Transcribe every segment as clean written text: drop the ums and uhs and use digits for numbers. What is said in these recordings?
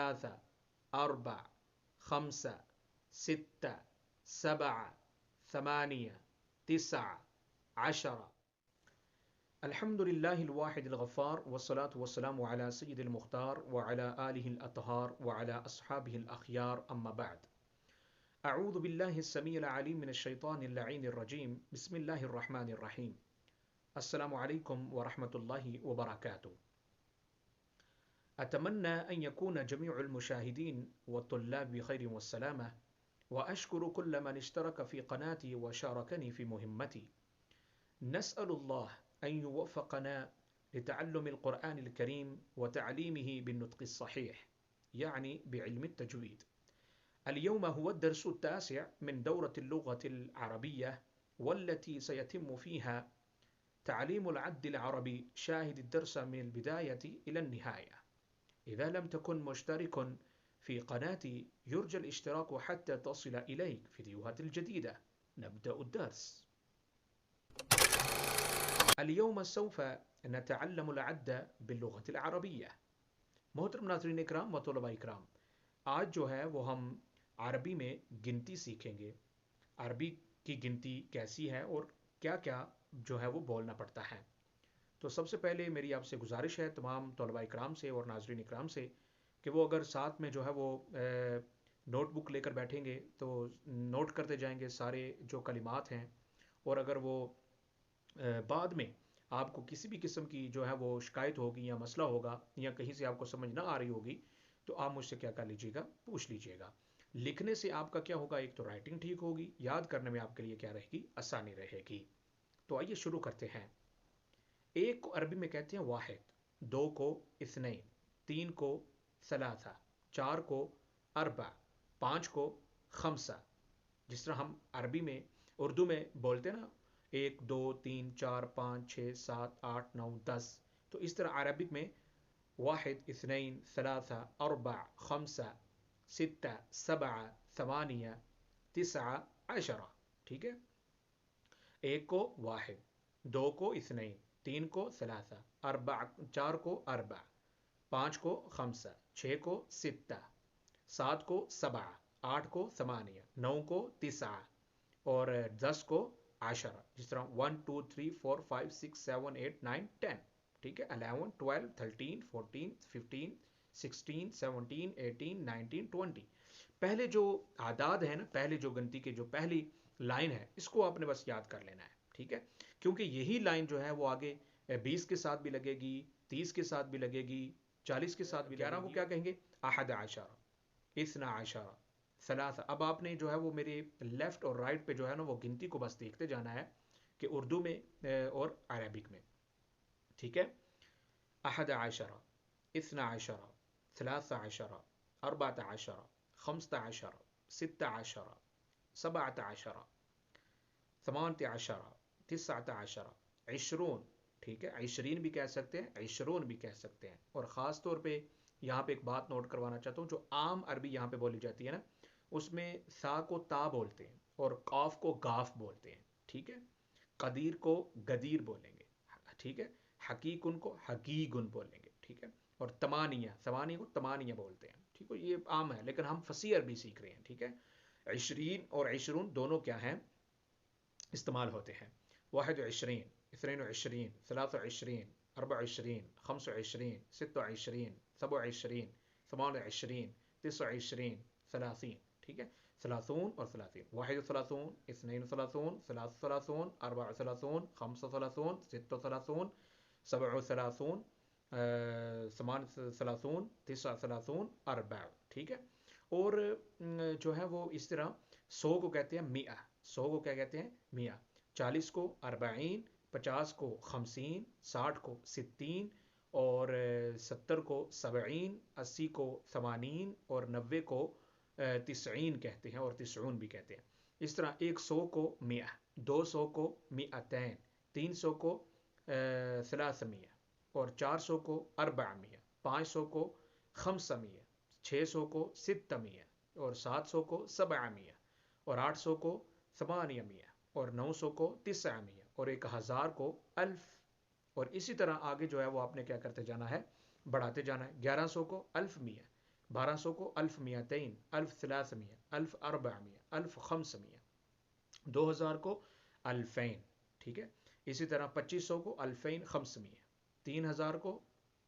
ثلاثة أربع خمسة ستة سبعة ثمانية تسعة عشرة. الحمد لله الواحد الغفار، والصلاة والسلام على سيد المختار وعلى آله الأطهار وعلى أصحابه الأخيار، أما بعد. أعوذ بالله السميع العليم من الشيطان اللعين الرجيم. بسم الله الرحمن الرحيم. السلام عليكم ورحمة الله وبركاته. أتمنى أن يكون جميع المشاهدين والطلاب بخير والسلامة، وأشكر كل من اشترك في قناتي وشاركني في مهمتي. نسأل الله أن يوفقنا لتعلم القرآن الكريم وتعليمه بالنطق الصحيح، يعني بعلم التجويد. اليوم هو الدرس التاسع من دورة اللغة العربية، والتي سيتم فيها تعليم العد العربي. شاهد الدرس من البداية إلى النهاية. إذا لم تكن مشترك في قناتي يرجى الاشتراك حتى تصل إليك فيديوهات الجديدة. نبدأ الدرس. اليوم سوف نتعلم العد باللغة العربية. محترم ناظرین اکرام و طلباء اکرام، آج جو ہے وہ ہم عربی میں گنتی سیکھیں گے. عربی کی گنتی کیسی ہے اور کیا کیا جو ہے وہ بولنا پڑتا ہے. تو سب سے پہلے میری آپ سے گزارش ہے تمام طلباء اکرام سے اور ناظرین اکرام سے کہ وہ اگر ساتھ میں جو ہے وہ نوٹ بک لے کر بیٹھیں گے تو نوٹ کرتے جائیں گے سارے جو کلمات ہیں، اور اگر وہ بعد میں آپ کو کسی بھی قسم کی جو ہے وہ شکایت ہوگی یا مسئلہ ہوگا یا کہیں سے آپ کو سمجھ نہ آ رہی ہوگی تو آپ مجھ سے کیا کر لیجیے گا، پوچھ لیجیے گا. لکھنے سے آپ کا کیا ہوگا، ایک تو رائٹنگ ٹھیک ہوگی، یاد کرنے میں آپ کے لیے کیا رہے گی، آسانی رہے گی. تو آئیے شروع کرتے ہیں. ایک کو عربی میں کہتے ہیں واحد، دو کو اثنین، تین کو ثلاثہ، چار کو اربع، پانچ کو خمسہ. جس طرح ہم عربی میں اردو میں بولتے ہیں نا، ایک دو تین چار پانچ چھ سات آٹھ نو دس، تو اس طرح عربک میں واحد اثنین ثلاثہ اربع خمسہ ستہ سبعہ ثمانیہ تسعہ عشرہ. ٹھیک ہے. ایک کو واحد، دو کو اثنین، تین کو ثلاثہ، اربع چار کو اربع، پانچ کو خمسہ، چھ کو ستہ، سات کو سبعہ، آٹھ کو ثمانیہ، نو کو تسعہ اور 10 کو عشرہ. جس طرح 1 2 3 4 5 6 7 8 9 10. ٹھیک ہے. 11 12 13 14 15 16 17 18 19 20. پہلے جو اعداد ہیں نا، پہلے جو گنتی کے جو پہلی لائن ہے، اس کو آپ نے بس یاد کر لینا ہے. ٹھیک ہے. کیونکہ یہی لائن جو ہے وہ آگے 20 کے ساتھ بھی لگے گی، 30 کے ساتھ بھی لگے گی، 40 کے ساتھ بھی. 11 کو کیا کہیں گے، احد عشرہ، اثنا عشرہ، ثلاثہ. اب آپ نے جو ہے وہ میرے لیفٹ اور رائٹ پہ جو ہے نا وہ گنتی کو بس دیکھتے جانا ہے کہ اردو میں اور عربک میں. ٹھیک ہے. احد عشرہ، اثنا عشرہ، ثلاثہ عشرہ، اربعۃ عشرہ، خمسۃ عشرہ، ستہ عشرہ، سبعۃ عشرہ، ثمانیۃ عشرہ، تسعۃ عشرہ، عشرون. ٹھیک ہے. عشرین بھی کہہ سکتے ہیں، عشرون بھی کہہ سکتے ہیں. اور خاص طور پہ یہاں پہ ایک بات نوٹ کروانا چاہتا ہوں، جو عام عربی یہاں پہ بولی جاتی ہے نا، اس میں سا کو تا بولتے ہیں اور قاف کو گاف بولتے ہیں. ٹھیک ہے. قدیر کو گدیر بولیں گے. ٹھیک ہے. حقیقن کو حقیقن بولیں گے. ٹھیک ہے. اور تمانیہ، ثمانیہ کو تمانیہ بولتے ہیں. ٹھیک ہے. یہ عام ہے، لیکن ہم فصیح عربی سیکھ رہے ہیں. ٹھیک ہے. عشرین اور عشرون دونوں کیا ہیں، استعمال ہوتے ہیں. واحد عشرین، اثنین عشرین، ثلاث عشرین، اربع عشرین، خمس عشرین، ست عشرین، سبع عشرین، ثمان عشرین، تسع عشرین، ثلاثین. ٹھیک ہے. ثلاثون اور ثلاثین. واحد ثلاثون، اثنین ثلاثون، ثلاث ثلاثون، اربع ثلاثون، خمس ثلاثون، ست ثلاثون، سبع ثلاثون، ثمان ثلاثون، تسع ثلاثون، اربع. ٹھیک ہے. اور جو ہے وہ اس طرح 100 کو کہتے ہیں میہ. 100 کو کیا کہتے ہیں، میہ. 40 کو اربعین، 50 کو خمسین، 60 کو ستین اور 70 کو سبعین، 80 کو ثمانین اور 90 کو تسعین کہتے ہیں اور تسعون بھی کہتے ہیں. اس طرح 100 کو میہ، 200 کو میئتین، 300 کو ثلاثمیہ اور 400 کو اربعمیہ، 500 کو خمسمیہ، 600 کو ستمیہ اور 700 کو سبعمیہ اور 800 کو ثمانیمیہ اور 900 کو تسعمیہ اور 1000 کو الف. اور اسی طرح آگے جو ہے وہ آپ نے کیا کرتے جانا ہے، بڑھاتے جانا ہے. 1100 کو الف میہ، 1200 کو 1200 1300 1400 1500, 2000 کو 2000، ٹھیک ہے. اسی طرح 2500 کو 2500، 3000 کو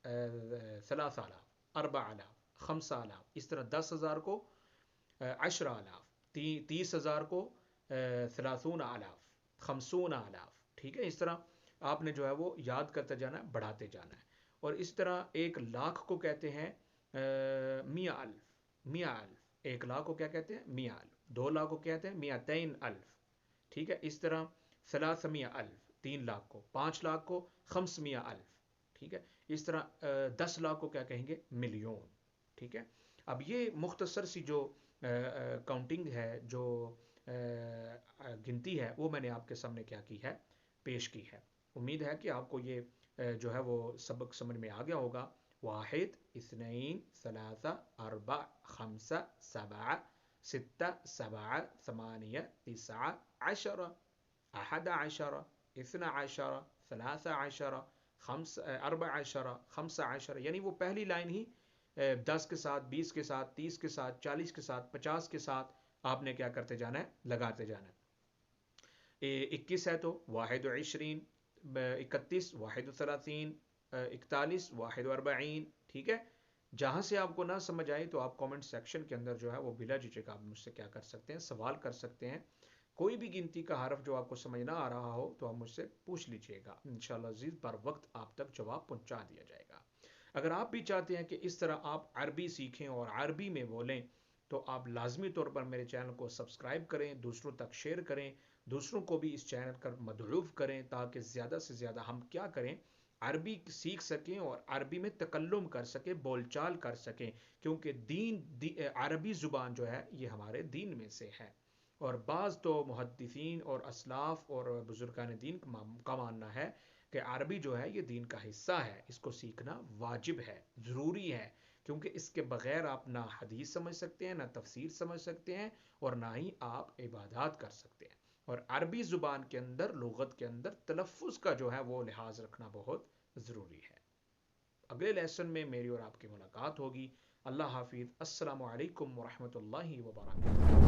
3000، 4000، 5000، اس طرح 10,000 کو 10,000، 30,000 کو 30,000، 50,000، ٹھیک ہے. اس طرح آپ نے جو ہے وہ یاد کرتے جانا ہے، بڑھاتے جانا ہے. اور اس طرح 1,00,000 کو کہتے ہیں 100,000، 100,000، 1,00,000 کو کیا کہتے ہیں 100,000، 2,00,000 کو کہتے ہیں 200,000، ٹھیک ہے. اس طرح 300,000، 3,00,000 کو، 5,00,000 کو 500,000، ٹھیک ہے. اس طرح 10,00,000 کو کیا کہیں گے ملین، ٹھیک ہے. اب یہ مختصر سی جو کاؤنٹنگ ہے، جو گنتی ہے، وہ میں نے آپ کے سامنے کیا کی ہے، پیش کی ہے. امید ہے کہ آپ کو یہ جو ہے وہ سبق سمجھ میں آ گیا ہوگا. 1 2 3 4 5 6 7 7 8 9 10 11 12 13 14 15 یعنی وہ پہلی لائن ہی 10 کے ساتھ، 20 کے ساتھ، 30 کے ساتھ، 40 کے ساتھ، 50 کے ساتھ آپ نے کیا کرتے جانا ہے، لگاتے جانا ہے. 21 ہے تو 21، 31 31، 41 41، ٹھیک ہے. جہاں سے آپ کو نہ سمجھ آئے تو آپ کامنٹ سیکشن کے اندر جو ہے وہ بلا جھجک آپ مجھ سے کیا کر سکتے ہیں، سوال کر سکتے ہیں. کوئی بھی گنتی کا حرف جو آپ کو سمجھ نہ آ رہا ہو تو آپ مجھ سے پوچھ لیجئے گا، انشاءاللہ عزیز بر وقت آپ تک جواب پہنچا دیا جائے گا. اگر آپ بھی چاہتے ہیں کہ اس طرح آپ عربی سیکھیں اور عربی میں بولیں تو آپ لازمی طور پر میرے چینل کو سبسکرائب کریں، دوسروں تک شیئر کریں، دوسروں کو بھی اس چینل پر مدعو کریں، تاکہ زیادہ سے زیادہ ہم کیا کریں، عربی سیکھ سکیں اور عربی میں تکلم کر سکیں، بول چال کر سکیں. کیونکہ عربی زبان جو ہے یہ ہمارے دین میں سے ہے. اور بعض تو محدثین اور اسلاف اور بزرگان دین کا ماننا ہے کہ عربی جو ہے یہ دین کا حصہ ہے، اس کو سیکھنا واجب ہے، ضروری ہے. کیونکہ اس کے بغیر آپ نہ حدیث سمجھ سکتے ہیں، نہ تفسیر سمجھ سکتے ہیں، اور نہ ہی آپ عبادات کر سکتے ہیں. اور عربی زبان کے اندر، لغت کے اندر تلفظ کا جو ہے وہ لحاظ رکھنا بہت ضروری ہے. اگلے لیسن میں میری اور آپ کی ملاقات ہوگی. اللہ حافظ. السلام علیکم ورحمۃ اللہ وبرکاتہ.